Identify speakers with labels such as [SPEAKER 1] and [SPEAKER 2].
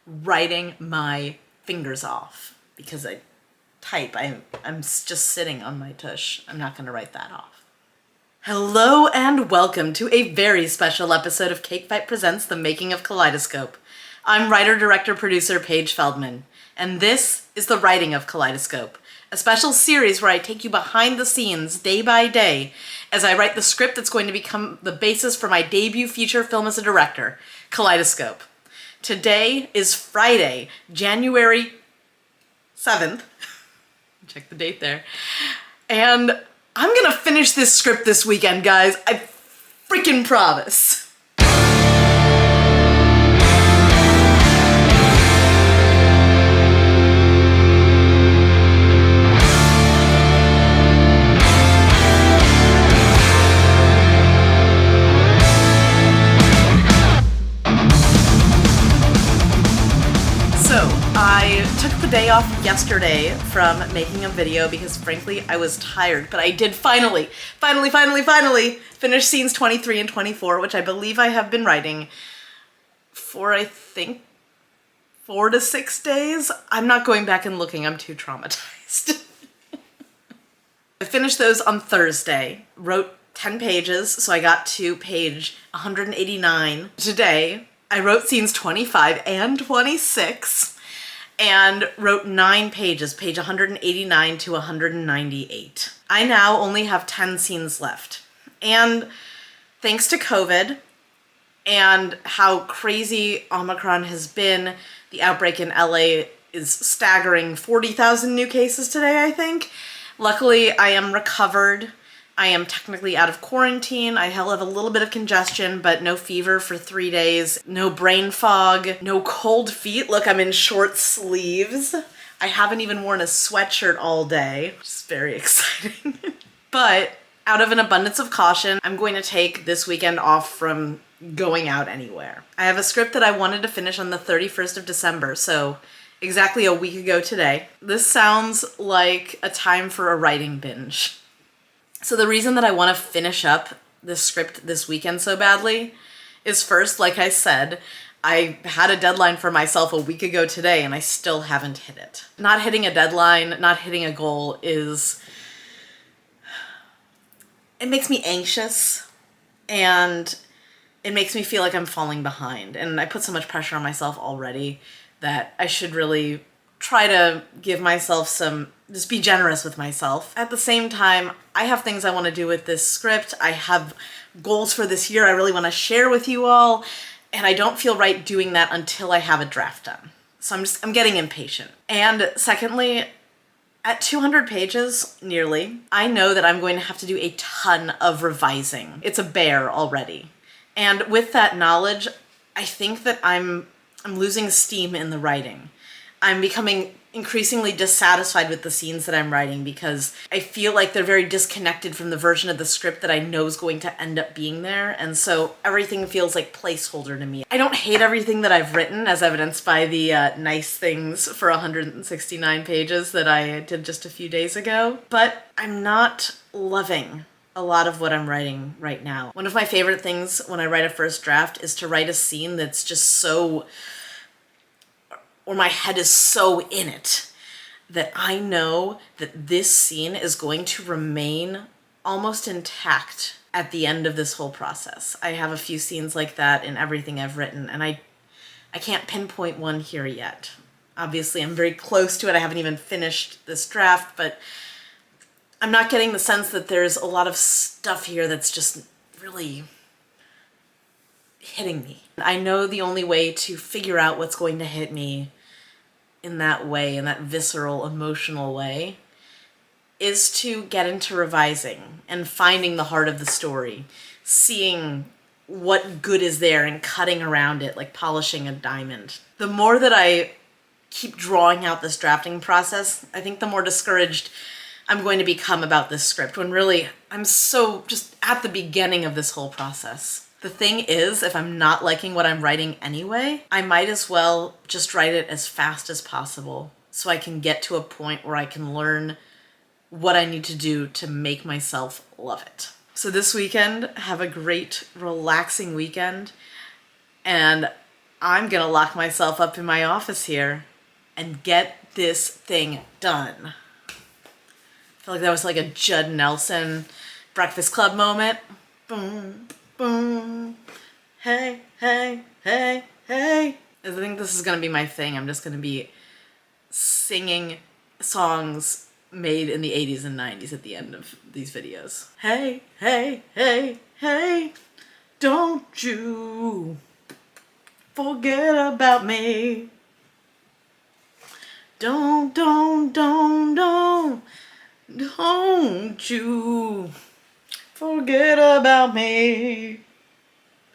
[SPEAKER 1] writing my fingers off because I type. I'm just sitting on my tush. I'm not going to write that off. Hello and welcome to a very special episode of Cake Fight Presents The Making of Kaleidoscope. I'm writer, director, producer Paige Feldman, and this is the Writing of Kaleidoscope, a special series where I take you behind the scenes day by day as I write the script that's going to become the basis for my debut feature film as a director, Kaleidoscope. Today is Friday, January 7th. Check the date there. And I'm gonna finish this script this weekend, guys. I freaking promise. I took the day off yesterday from making a video because frankly I was tired, but I did finally finish scenes 23 and 24, which I believe I have been writing for, I think, 4 to 6 days. I'm not going back and looking, I'm too traumatized. I finished those on Thursday, wrote 10 pages, so I got to page 189. Today, I wrote scenes 25 and 26. And wrote 9 pages, page 189 to 198. I now only have 10 scenes left. And thanks to COVID and how crazy Omicron has been, the outbreak in LA is staggering 40,000 new cases today, I think. Luckily, I am recovered. I am technically out of quarantine. I have a little bit of congestion, but no fever for 3 days, no brain fog, no cold feet. Look, I'm in short sleeves. I haven't even worn a sweatshirt all day, which is very exciting. But out of an abundance of caution, I'm going to take this weekend off from going out anywhere. I have a script that I wanted to finish on the 31st of December, so exactly a week ago today. This sounds like a time for a writing binge. So the reason that I want to finish up this script this weekend so badly is, first, like I said, I had a deadline for myself a week ago today and I still haven't hit it. Not hitting a deadline, not hitting a goal it makes me anxious and it makes me feel like I'm falling behind. And I put so much pressure on myself already that I should really try to give myself just be generous with myself. At the same time, I have things I want to do with this script. I have goals for this year I really want to share with you all, and I don't feel right doing that until I have a draft done. So I'm getting impatient. And secondly, at 200 pages, nearly, I know that I'm going to have to do a ton of revising. It's a bear already. And with that knowledge, I think that I'm losing steam in the writing. I'm becoming increasingly dissatisfied with the scenes that I'm writing because I feel like they're very disconnected from the version of the script that I know is going to end up being there, and so everything feels like placeholder to me. I don't hate everything that I've written, as evidenced by the nice things for 169 pages that I did just a few days ago, but I'm not loving a lot of what I'm writing right now. One of my favorite things when I write a first draft is to write a scene that's just so, or my head is so in it that I know that this scene is going to remain almost intact at the end of this whole process. I have a few scenes like that in everything I've written, and I can't pinpoint one here yet. Obviously, I'm very close to it. I haven't even finished this draft, but I'm not getting the sense that there's a lot of stuff here that's just really hitting me. I know the only way to figure out what's going to hit me in that way, in that visceral, emotional way, is to get into revising and finding the heart of the story, seeing what good is there and cutting around it like polishing a diamond. The more that I keep drawing out this drafting process, I think the more discouraged I'm going to become about this script, when really I'm so just at the beginning of this whole process. The thing is, if I'm not liking what I'm writing anyway, I might as well just write it as fast as possible so I can get to a point where I can learn what I need to do to make myself love it. So this weekend, have a great, relaxing weekend, and I'm gonna lock myself up in my office here and get this thing done. I feel like that was like a Judd Nelson Breakfast Club moment. Boom, boom. Hey, hey, hey, hey. I think this is gonna be my thing. I'm just gonna be singing songs made in the 80s and 90s at the end of these videos. Hey, hey, hey, hey, don't you forget about me. Don't you forget about me.